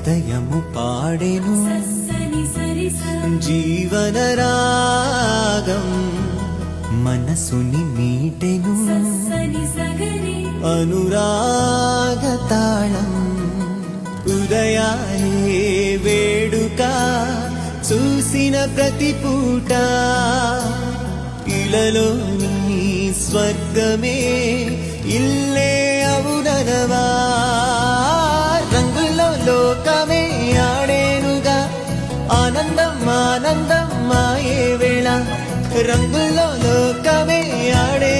హృదయము పాడెను జీవన రాగం మనసుని మీటెను అనురాగ తాళం ఉదయాలే వేడుక చూసిన ప్రతి పూట ఇలలోని స్వర్గమే ఇల్లే అవుననవా రంగుల్లో లోకమే ఆడేనుగా ఆనందం ఆనందం మాయే వేళ రంగుల్లో లోకమే ఆడే